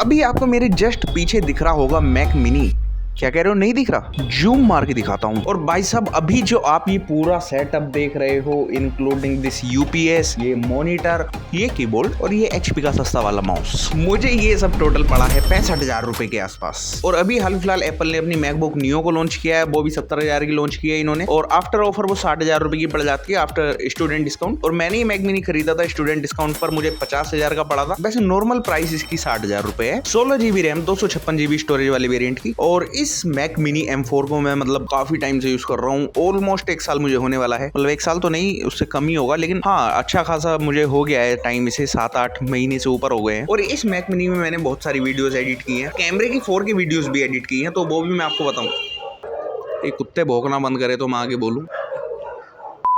अभी आपको मेरे जस्ट पीछे दिख रहा होगा मैक मिनी। क्या कह रहे हो, नहीं दिख रहा? जूम मार के दिखाता हूँ। और भाई साहब अभी जो आप ये पूरा सेटअप देख रहे हो इंक्लूडिंग दिस यूपीएस, ये मॉनिटर, ये कीबोर्ड और ये एचपी का सस्ता वाला माउस, मुझे ये सब टोटल पड़ा है 65,000 रुपए के आसपास। और अभी हाल फिलहाल एप्पल ने अपनी मैकबुक नियो को लॉन्च किया है, वो भी 70,000 की लॉन्च की है इन्होंने, और आफ्टर ऑफर वो 60,000 रुपए की पड़ जाती है आफ्टर स्टूडेंट डिस्काउंट। और मैंने ये मैक मिनी खरीदा था स्टूडेंट डिस्काउंट पर, मुझे 50,000 का पड़ा था। वैसे नॉर्मल प्राइस इसकी 60,000 रुपए है। 16 GB रैम 256 GB स्टोरेज वाले वेरिएंट की। और इस मैक मिनी M4 को मैं मतलब काफी टाइम से यूज कर रहा हूँ, ऑलमोस्ट 1 साल मुझे होने वाला है। मतलब 1 साल तो नहीं, उससे कम ही होगा, लेकिन हाँ अच्छा खासा मुझे हो गया है टाइम, इसे 7-8 महीने से ऊपर हो गए हैं। और इस मैक मिनी में मैंने बहुत सारी वीडियोस एडिट की हैं, कैमरे की 4K वीडियोस भी एडिट की हैं, तो वो भी मैं आपको बताऊँ। ये कुत्ते भौंकना बंद करे तो मैं आगे बोलूँ।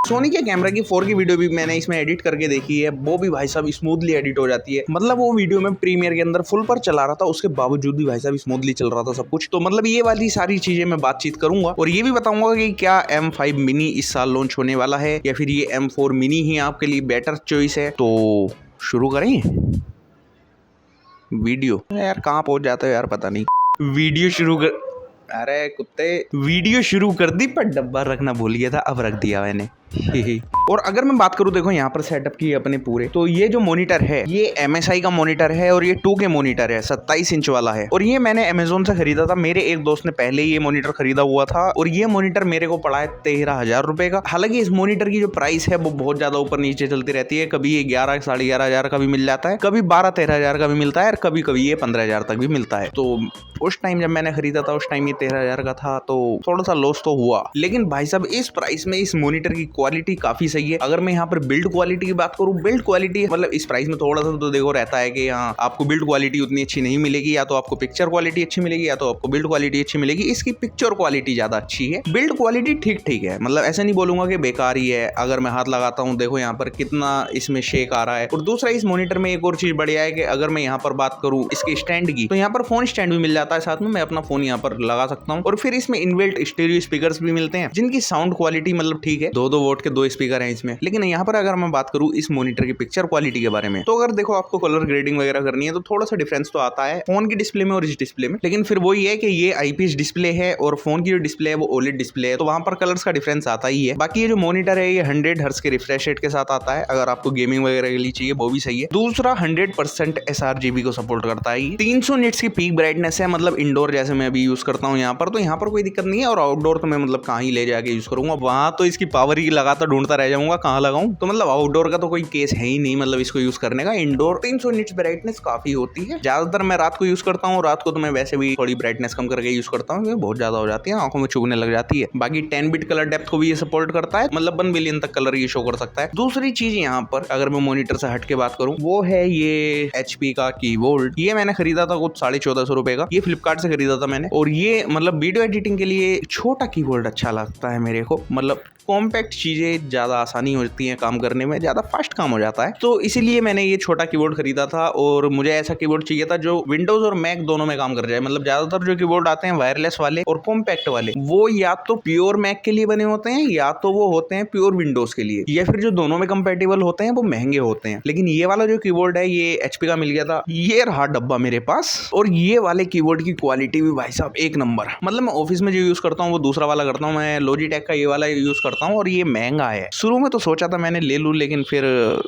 सोनी के कैमरा की 4K वीडियो भी मैंने इसमें एडिट करके देखी है, वो भी भाई साहब स्मूथली एडिट हो जाती है। मतलब वो वीडियो में प्रीमियर के अंदर फुल पर चला रहा था, उसके बावजूद भी भाई साहब स्मूथली चल रहा था सब कुछ। तो मतलब ये वाली सारी चीजें मैं बातचीत करूंगा, और ये भी बताऊंगा कि क्या M5 मिनी इस साल लॉन्च होने वाला है या फिर ये M4 मिनी ही आपके लिए बेटर चॉइस है। तो शुरू करें वीडियो। यार कहाँ पहुंच जाते हो यार, पता नहीं। वीडियो शुरू कर, अरे कुत्ते, वीडियो शुरू कर दी पर डब्बा रखना भूल गया था, अब रख दिया मैंने। और अगर मैं बात करूं, देखो यहाँ पर सेटअप की अपने पूरे, तो ये जो मॉनिटर है ये MSI का मॉनिटर है, और ये 2K मॉनिटर है, 27 इंच वाला है। और ये मैंने अमेजोन से खरीदा था, मेरे एक दोस्त ने पहले ये मॉनिटर खरीदा हुआ था, और ये मॉनिटर मेरे को पड़ा है 13,000 रुपए का। हालांकि इस मॉनिटर की जो प्राइस है वो बहुत ज्यादा ऊपर नीचे चलती रहती है, कभी ये 11 साढ़े 11,000 का भी मिल जाता है, कभी 12-13,000 का भी मिलता है, और कभी कभी ये 15,000 तक भी मिलता है। तो उस टाइम जब मैंने खरीदा था उस टाइम ये 13,000 का था, तो थोड़ा सा लॉस तो हुआ। लेकिन भाई साहब इस प्राइस में इस मॉनिटर की क्वालिटी काफी सही है। अगर मैं यहाँ पर बिल्ड क्वालिटी की बात करूँ, बिल्ड क्वालिटी मतलब इस प्राइस में थोड़ा सा तो देखो रहता है कि यहाँ आपको बिल्ड क्वालिटी उतनी अच्छी नहीं मिलेगी, या तो आपको पिक्चर क्वालिटी अच्छी मिलेगी या तो आपको बिल्ड क्वालिटी अच्छी मिलेगी। इसकी पिक्चर क्वालिटी ज्यादा अच्छी है, बिल्ड क्वालिटी ठीक ठीक है। मतलब ऐसा नहीं बोलूंगा कि बेकार ही है। अगर मैं हाथ लगाता हूँ, देखो यहाँ पर कितना इसमें शेक आ रहा है। और दूसरा इस मॉनिटर में एक और चीज बढ़िया है कि अगर मैं यहाँ पर बात करूँ इसके स्टैंड की, तो यहाँ पर फोन स्टैंड भी मिल जाता है साथ में, मैं अपना फोन यहाँ पर लगा सकता हूँ। और फिर इसमें इनबिल्ट स्टीरियो स्पीकर्स भी मिलते हैं, जिनकी साउंड क्वालिटी मतलब ठीक है। 2-2 वोल्ट के 2 स्पीकर हैं इसमें। लेकिन यहाँ पर अगर मैं बात करूँ इस मॉनिटर की पिक्चर क्वालिटी के बारे में, तो अगर देखो आपको कलर ग्रेडिंग वगैरह करनी है तो थोड़ा सा डिफरेंस तो आता है फोन की डिस्प्ले में और इस डिस्प्ले में। लेकिन फिर वही है कि ये IPS डिस्प्ले है और फोन की जो डिस्प्ले है वो OLED डिस्प्ले है, तो वहां पर कलर्स का डिफरेंस आता ही है। बाकी ये जो मॉनिटर है ये 100 हर्ट्ज के रिफ्रेश रेट के साथ आता है, अगर आपको गेमिंग वगैरह के लिए चाहिए वो भी सही है। दूसरा 100% sRGB को सपोर्ट करता है। 300 निट्स की पीक ब्राइटनेस है, मतलब इंडोर जैसे मैं अभी यूज करता हूँ यहाँ पर, तो यहाँ पर कोई दिक्कत नहीं है। और आउटडोर तो मैं मतलब कहाँ ही ले जाके यूज करूंगा, वहां तो इसकी पावर ही लगातार ढूंढता रह जाऊंगा कहाँ लगाऊं। तो मतलब आउटडोर का तो कोई केस है ही नहीं, मतलब इसको यूज करने का। इंडोर 300 निट्स ब्राइटनेस काफी होती है। ज्यादातर मैं रात को यूज करता हूँ, रात को तो मैं वैसे भी थोड़ी ब्राइटनेस कम करके यूज करता हूँ, बहुत ज्यादा हो जाती है, आंखों में चुभने लग जाती है। बाकी 10 बिट कलर डेप्थ को भी ये सपोर्ट करता है, मतलब 1 बिलियन तक कलर ये शो कर सकता है। दूसरी चीज यहाँ पर अगर मैं मॉनिटर से हट के बात करूँ, वो है ये HP का कीबोर्ड। ये मैंने खरीदा था कुछ 1450 रुपए का, ये फ्लिपकार्ट से खरीदा था मैंने। और ये मतलब वीडियो एडिटिंग के लिए छोटा कीबोर्ड अच्छा लगता है मेरे को, मतलब कॉम्पैक्ट चीजें ज्यादा आसानी होती हैं काम करने में, ज्यादा फास्ट काम हो जाता है, तो इसीलिए मैंने ये छोटा कीबोर्ड खरीदा था। और मुझे ऐसा कीबोर्ड चाहिए था जो विंडोज और मैक दोनों में काम कर जाए। मतलब ज्यादातर जो कीबोर्ड आते हैं वायरलेस वाले और कॉम्पैक्ट वाले, वो या तो प्योर मैक के लिए बने होते हैं या तो वो होते हैं प्योर विंडोज के लिए, या फिर जो दोनों में कंपेटेबल होते हैं वो महंगे होते हैं। लेकिन ये वाला जो कीबोर्ड है ये HP का मिल गया था, ये रहा डब्बा मेरे पास। और ये वाले कीबोर्ड की क्वालिटी भी भाई साहब एक नंबर। मतलब मैं ऑफिस में जो यूज करता हूँ वो दूसरा वाला करता हूँ, मैं लॉजिटेक का ये वाला यूज करता हूँ, और ये महंगा है। शुरू में तो सोचा था मैंने ले लूं, लेकिन फिर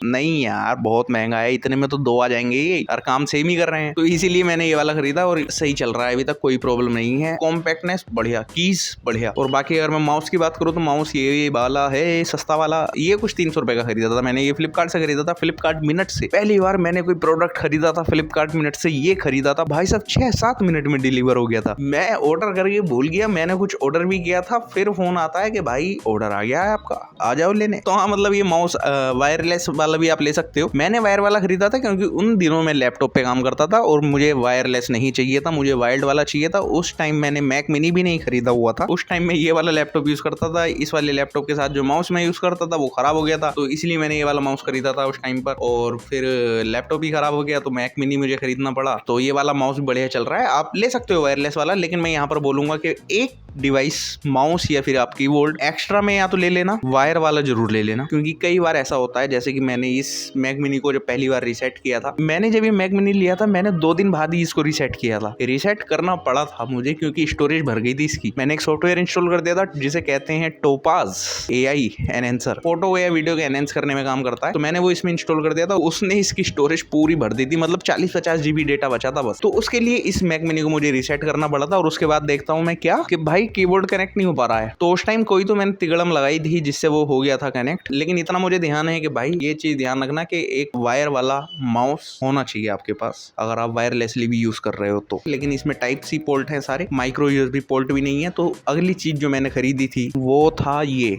नहीं यार बहुत महंगा है, इतने में तो 2 आ जाएंगे ये, और काम सेम ही कर रहे हैं, तो इसीलिए मैंने ये वाला खरीदा। और सही चल रहा है अभी तक, कोई प्रॉब्लम नहीं है, कॉम्पैक्टनेस बढ़िया, कीज बढ़िया। और बाकी अगर मैं माउस की बात करूँ तो माउस ये वाला है सस्ता वाला, ये कुछ 300 रुपए का खरीदा था मैंने, ये फ्लिपकार्ट से खरीदा था, फ्लिपकार्ट मिनट से। पहली बार मैंने कोई प्रोडक्ट खरीदा था फ्लिपकार्ट मिनट से, ये खरीदा था भाई साहब 6-7 मिनट में डिलीवर हो गया था। मैं ऑर्डर करके भूल गया, मैंने कुछ ऑर्डर भी किया था, फिर फोन आता है कि भाई ऑर्डर आ गया है आपका, आ जाओ लेने। तो हाँ मतलब ये माउस वायरलेस वाला भी आप ले सकते हो। मैंने वायर वाला खरीदा था क्योंकि उन दिनों में लैपटॉप पे काम करता था और मुझे वायरलेस नहीं चाहिए था, मुझे वायर्ड वाला चाहिए था। उस टाइम मैंने मैक मिनी भी नहीं खरीदा हुआ था, उस टाइम में ये वाला लैपटॉप यूज करता था। इस वाले लैपटॉप के साथ जो माउस मैं यूज करता था वो खराब हो गया था, तो इसलिए मैंने ये वाला माउस खरीदा था उस टाइम पर। और फिर लैपटॉप ही खराब हो गया तो मैक मिनी मुझे खरीदना पड़ा। तो ये वाला माउस बढ़िया चल रहा है, आप ले सकते हो वायरलेस वाला। लेकिन मैं यहाँ पर बोलूंगा कि एक डिवाइस, माउस या फिर आप कीबोर्ड एक्स्ट्रा में या तो ले लेना, वायर वाला जरूर ले लेना, क्योंकि कई बार ऐसा होता है जैसे कि मैंने इस मैक मिनी को जब पहली बार रीसेट किया था, मैंने जब ये मैक मिनी लिया था मैंने 2 दिन बाद ही इसको रीसेट किया था। रीसेट करना पड़ा था मुझे क्योंकि स्टोरेज भर गई थी इसकी। मैंने एक सॉफ्टवेयर इंस्टॉल कर दिया था जिसे कहते हैं टोपाज AI एनहेंसर, फोटो या वीडियो को एनहेंस करने में काम करता है। तो मैंने वो इसमें इंस्टॉल कर दिया था, उसने इसकी स्टोरेज पूरी भर दी थी, मतलब 40-50 GB डेटा बचा था बस। तो उसके लिए इस मैक मिनी को मुझे रीसेट करना पड़ा था। और उसके बाद देखता हूँ मैं क्या कि भाई कीबोर्ड कनेक्ट नहीं हो पा रहा है। तो उस टाइम कोई तो मैंने तिगड़म लगाई थी जिससे वो हो गया था कनेक्ट, लेकिन इतना मुझे ध्यान है कि भाई ये चीज ध्यान रखना कि एक वायर वाला माउस होना चाहिए आपके पास अगर आप वायरलेसली भी यूज कर रहे हो तो। लेकिन इसमें टाइप सी पोर्ट है सारे, माइक्रो USB पोर्ट भी नहीं है। तो अगली चीज जो मैंने खरीदी थी वो था ये,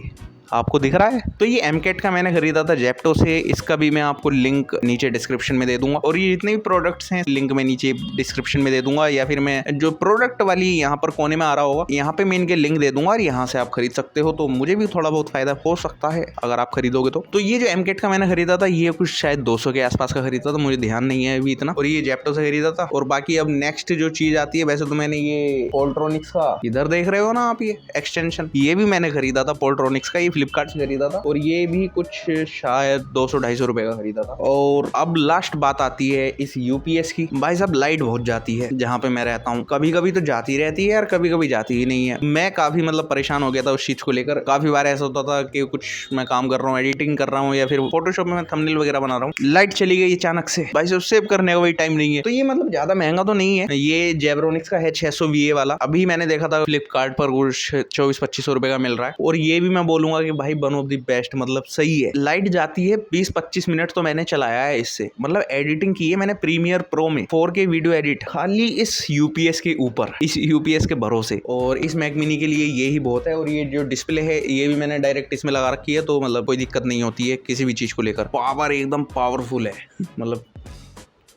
आपको दिख रहा है। तो ये एमकेट का मैंने खरीदा था जेप्टो से। इसका भी मैं आपको लिंक नीचे डिस्क्रिप्शन में दे दूंगा, और ये जितने भी प्रोडक्ट्स हैं लिंक में नीचे डिस्क्रिप्शन में दे दूंगा, या फिर मैं जो प्रोडक्ट वाली यहाँ पर कोने में आ रहा होगा यहाँ पे मैं इनके लिंक दे दूंगा और यहाँ से आप खरीद सकते हो। तो मुझे भी थोड़ा बहुत फायदा हो सकता है अगर आप खरीदोगे तो ये जो एमकेट का मैंने खरीदा था ये कुछ शायद 200 के आसपास का खरीदा था, मुझे ध्यान नहीं है अभी इतना। और ये जेप्टो से खरीदा था। और बाकी अब नेक्स्ट जो चीज आती है, वैसे तो मैंने ये पोल्ट्रॉनिक्स का, इधर देख रहे हो ना आप, ये एक्सटेंशन ये भी मैंने खरीदा था पोल्ट्रॉनिक्स का, ये फ्लिपकार्ट से खरीदा था। और ये भी कुछ शायद 200-250 रुपए का खरीदा था। और अब लास्ट बात आती है इस यूपीएस की। भाई साहब लाइट बहुत जाती है जहाँ पे मैं रहता हूँ, कभी कभी तो जाती रहती है और कभी कभी जाती ही नहीं है। मैं काफी मतलब परेशान हो गया था उस चीज को लेकर। काफी बार ऐसा होता था कि कुछ मैं काम कर रहा हूँ, एडिटिंग कर रहा हूँ या फिर फोटोशॉप में मैं थंबनेल वगैरह बना रहा हूँ, लाइट चली गई अचानक से, भाई साहब सेव करने का वही टाइम नहीं है। तो ये मतलब ज्यादा महंगा तो नहीं है, ये जेब्रोनिक्स का है 600 VA वाला। अभी मैंने देखा था फ्लिपकार्ट पर कुछ 2400-2500 रुपए का मिल रहा है। और ये भी मैं बोलूंगा कि भाई वन ऑफ द बेस्ट, मतलब सही है। लाइट जाती है 20-25 मिनट तो मैंने चलाया है इससे, मतलब एडिटिंग की है मैंने प्रीमियर प्रो में 4K वीडियो एडिट, खाली इस यूपीएस के ऊपर, इस यूपीएस के भरोसे। और इस मैक मिनी के लिए ये ही बहुत है। और ये जो डिस्प्ले है ये भी मैंने डायरेक्ट इसमें लगा रखी है, तो मतलब कोई दिक्कत नहीं होती है किसी भी चीज को लेकर। पावर एकदम पावरफुल है, मतलब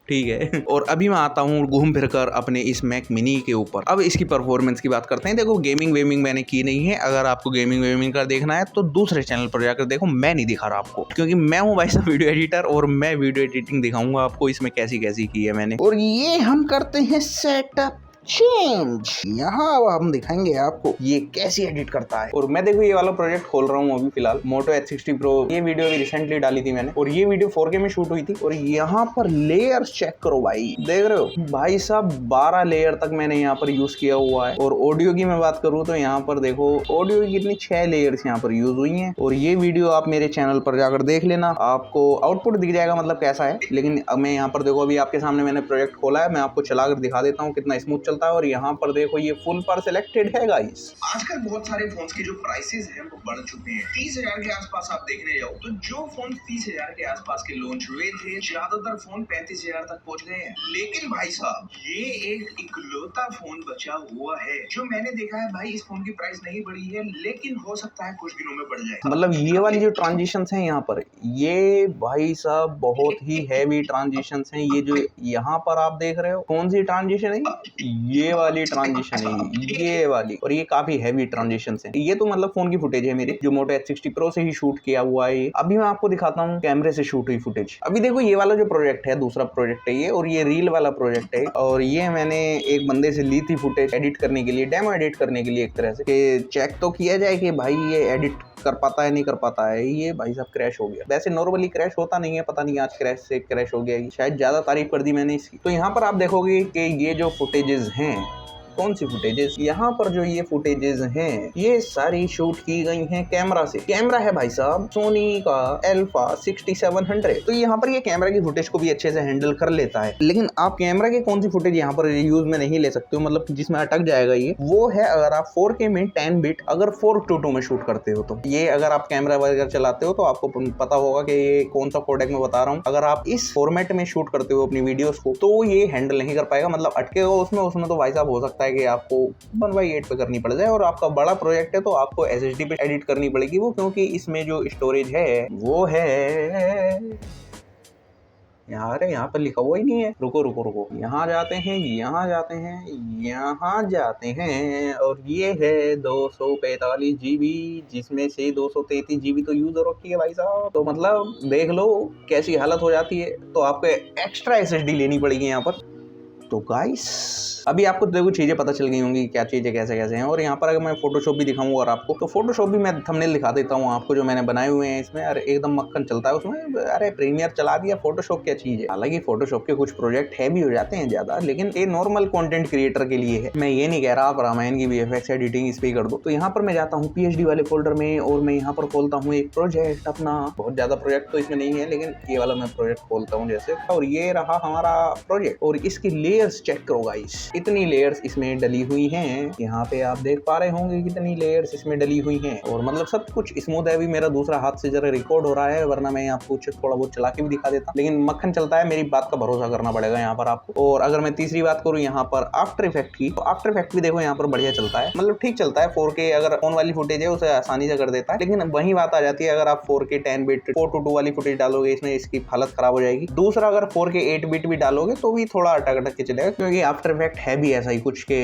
ठीक है। और अभी मैं आता हूँ घूम फिर कर अपने इस मैक मिनी के ऊपर। अब इसकी परफॉर्मेंस की बात करते हैं। देखो गेमिंग वेमिंग मैंने की नहीं है, अगर आपको गेमिंग वेमिंग का देखना है तो दूसरे चैनल पर जाकर देखो, मैं नहीं दिखा रहा आपको, क्योंकि मैं हूँ भाई साहब वीडियो एडिटर और मैं वीडियो एडिटिंग दिखाऊंगा आपको इसमें कैसी कैसी की है मैंने। और ये हम करते हैं सेटअप चेंज, यहाँ हम दिखाएंगे आपको ये कैसे एडिट करता है। और मैं देखो ये वाला प्रोजेक्ट खोल रहा हूँ अभी फिलहाल, मोटो H60 Pro। ये वीडियो भी रिसेंटली डाली थी मैंने, और ये वीडियो 4K में शूट हुई थी। और यहाँ पर लेयर्स चेक करो भाई, देख रहे हो भाई साहब 12 लेयर तक मैंने यहाँ पर यूज किया हुआ है। और ऑडियो की मैं बात करूँ तो यहाँ पर देखो ऑडियो की कितनी 6 लेयर्स यहाँ पर यूज हुई है। और ये वीडियो आप मेरे चैनल पर जाकर देख लेना, आपको आउटपुट दिख जाएगा मतलब कैसा है। लेकिन अब मैं यहाँ पर देखो अभी आपके सामने मैंने प्रोजेक्ट खोला है, मैं आपको चलाकर दिखा देता हूँ कितना स्मूथ चलता है। और यहाँ पर देखो ये फुल पर सिलेक्टेड है गाइस। आजकल बहुत सारे फोन्स के जो प्राइसेस हैं वो बढ़ चुके हैं। 30,000 के आसपास आप देखने जाओ तो जो फोन 30,000 के आसपास के लॉन्च हुए थे, ज्यादातर फोन 35,000 तक पहुंच गए हैं। लेकिन भाई साहब ये एक इकलौता फोन बचा हुआ है जो मैंने देखा है। भाई इस फोन की प्राइस नहीं बढ़ी है, लेकिन हो सकता है कुछ दिनों में बढ़ जाए। मतलब ये वाली जो ट्रांजिशंस हैं यहाँ पर, ये भाई साहब बहुत ही हैवी ट्रांजिशंस हैं। ये जो यहाँ पर आप देख रहे हो, कौन सी ट्रांजिशन है? ये वाली ट्रांजिशन है, ये वाली। और ये काफी हैवी ट्रांजिशंस हैं। ये तो मतलब फोन की फुटेज है मेरे, जो मोटो H60 Pro से ही शूट किया हुआ है। अभी मैं आपको दिखाता हूँ कैमरे से शूट हुई फुटेज। अभी देखो ये वाला जो प्रोजेक्ट है, दूसरा प्रोजेक्ट है ये, और ये रील वाला प्रोजेक्ट है। और ये मैंने एक बंदे से ली थी फुटेज एडिट करने के लिए, डेमो एडिट करने के लिए, एक तरह से कि चेक तो किया जाए कि भाई ये एडिट कर पाता है नहीं कर पाता है। ये भाई साहब क्रैश हो गया। वैसे नॉर्मली क्रैश होता नहीं है, पता नहीं आज क्रैश हो गया, शायद ज्यादा तारीफ कर दी मैंने इसकी। तो यहाँ पर आप देखोगे कि ये जो फुटेजेस हैं, कौन सी फुटेजेस, यहाँ पर जो ये फुटेजेस हैं ये सारी शूट की गई हैं कैमरा से। कैमरा है भाई साहब सोनी का अल्फा 6700। तो यहाँ पर ये कैमरा की फुटेज को भी अच्छे से हैंडल कर लेता है। लेकिन आप कैमरा की कौन सी फुटेज यहाँ पर यूज में नहीं ले सकते हो, मतलब जिसमें अटक जाएगा ये, वो है अगर आप 4K में 10 बिट अगर 4:2 में शूट करते हो तो। ये अगर आप कैमरा वगैरह चलाते हो तो आपको पता होगा कि ये कौन सा कोडेक में बता रहा हूँ। अगर आप इस फॉर्मेट में शूट करते हो अपनी वीडियोस को तो ये हैंडल नहीं कर पाएगा, मतलब अटकेगा उसमें तो भाई साहब हो सकता है कि आपको 1/8 पे करनी पड़ जाए। और आपका बड़ा प्रोजेक्ट है तो आपको SSD पे एडिट करनी पड़ेगी वो, क्योंकि इसमें जो स्टोरेज है वो है यहाँ पर लिखा हुआ ही नहीं है। रुको यहाँ जाते हैं और ये है 245 GB, जिसमें से 233 GB तो यूज हो रखी है भाई साहब। तो मतलब देख लो कैसी हालत हो जाती है। तो आपको एक्स्ट्रा SSD लेनी पड़ेगी यहाँ पर। तो गाइस अभी आपको देखो चीजें पता चल गई होंगी क्या चीजें कैसे कैसे हैं। और यहाँ पर अगर मैं फोटोशॉप भी दिखाऊंगा और आपको, तो फोटोशॉप भी मैं थंबनेल दिखा देता हूँ आपको जो मैंने बनाए हुए हैं इसमें। अरे एकदम मक्खन चलता है उसमें। अरे प्रीमियर चला दिया, फोटोशॉप क्या चीज है। हालांकि फोटोशॉप के कुछ प्रोजेक्ट है भी हो जाते हैं ज्यादा, लेकिन ये नॉर्मल कंटेंट क्रिएटर के लिए है। मैं ये नहीं कह रहा आप रामायण की VFX एडिटिंग इस पे कर दो। तो यहाँ पर मैं जाता हूँ PhD वाले फोल्डर में और मैं यहाँ पर खोलता हूँ एक प्रोजेक्ट अपना। बहुत ज्यादा प्रोजेक्ट तो इसमें नहीं है, लेकिन ये वाला मैं प्रोजेक्ट खोलता हूँ जैसे, और ये रहा हमारा प्रोजेक्ट। और इसकी लेयर्स चेक करो गाइस, इतनी लेयर्स इसमें डली हुई हैं। यहाँ पे आप देख पा रहे होंगे कितनी लेयर्स इसमें डली हुई हैं। और मतलब सब कुछ स्मूथ है। अभी मेरा दूसरा हाथ से जरा रिकॉर्ड हो रहा है, वरना मैं आपको थोड़ा बहुत चला के भी दिखा देता, लेकिन मक्खन चलता है। मेरी बात का भरोसा करना पड़ेगा यहाँ पर आपको। और अगर मैं तीसरी बात करूँ यहाँ पर आफ्टर इफेक्ट की, तो आफ्टर इफेक्ट भी देखो यहाँ पर बढ़िया चलता है, मतलब ठीक चलता है। 4K अगर फोन वाली फुटेज है उसे आसानी से कर देता है, लेकिन वही बात आ जाती है अगर आप 4K 10 बिट 4:2 वाली फुटेज डालोगे इसमें, इसकी हालत खराब हो जाएगी। दूसरा अगर 4K 8 बिट भी डालोगे तो भी थोड़ा अटक के चलेगा, क्योंकि आफ्टर इफेक्ट है भी ऐसा ही कुछ के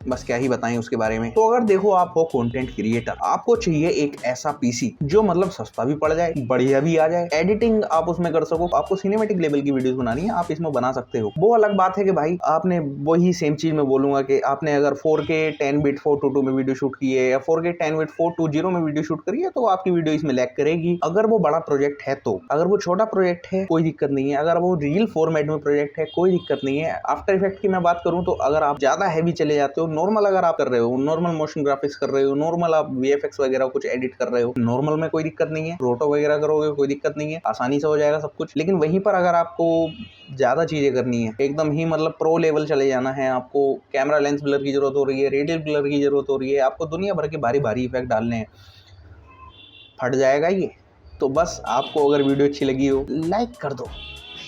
बस क्या ही बताएं उसके बारे में। तो अगर देखो आप हो कंटेंट क्रिएटर, आपको चाहिए एक ऐसा पीसी जो मतलब सस्ता भी पड़ जाए, बढ़िया भी आ जाए, एडिटिंग आप उसमें कर सको। आपको सिनेमैटिक लेवल की वीडियोस बनानी है, आप इसमें बना सकते हो। वो अलग बात है कि भाई आपने वही सेम चीज में बोलूंगा कि आपने अगर 4K 10 बिट 4:2 में वीडियो शूट की है या 4K 10 बिट 4:20 में वीडियो शूट करी है, तो आपकी वीडियो इसमें लैग करेगी। अगर वो बड़ा प्रोजेक्ट है तो, अगर वो छोटा प्रोजेक्ट है कोई दिक्कत नहीं है, अगर वो रील फॉर्मेट में प्रोजेक्ट है कोई दिक्कत नहीं है। आफ्टर इफेक्ट की मैं बात करूं तो अगर आप ज्यादा हैवी चले जाते हो, नॉर्मल अगर आप कर रहे हो, नॉर्मल मोशन ग्राफिक्स कर रहे हो, नॉर्मल आप VFX वगैरह कुछ एडिट कर रहे हो, नॉर्मल में कोई दिक्कत नहीं है। रोटो वगैरह करोगे कोई दिक्कत नहीं है, आसानी से हो जाएगा सब कुछ। लेकिन वहीं पर अगर आपको ज्यादा चीजें करनी है, एकदम ही मतलब प्रो लेवल चले जाना है, आपको कैमरा लेंस ब्लर की जरूरत हो रही है, रेडियल ब्लर की जरूरत हो रही है, आपको दुनिया भर के भारी भारी इफेक्ट डालने हैं, फट जाएगा ये। तो बस आपको अगर वीडियो अच्छी लगी हो लाइक कर दो,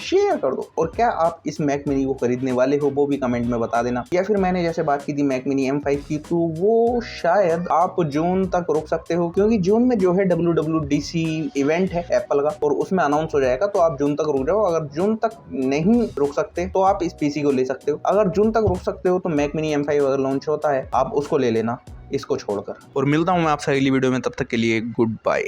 शेयर कर दो। और क्या आप इस मैक मिनी को खरीदने वाले हो वो भी कमेंट में बता देना। या फिर मैंने जैसे बात की थी मैक मिनी M5 की, तो वो शायद आप जून तक रुक सकते हो, क्योंकि जून में जो है WWDC इवेंट है एप्पल का, और उसमें अनाउंस हो जाएगा। तो आप जून तक रुक जाओ। अगर जून तक नहीं रुक सकते तो आप इस पीसी को ले सकते हो। अगर जून तक रुक सकते हो तो मैक मिनी M5 अगर लॉन्च होता है आप उसको ले लेना, इसको छोड़कर। और मिलता हूँ मैं आपसे अगली वीडियो में, तब तक के लिए गुड बाय।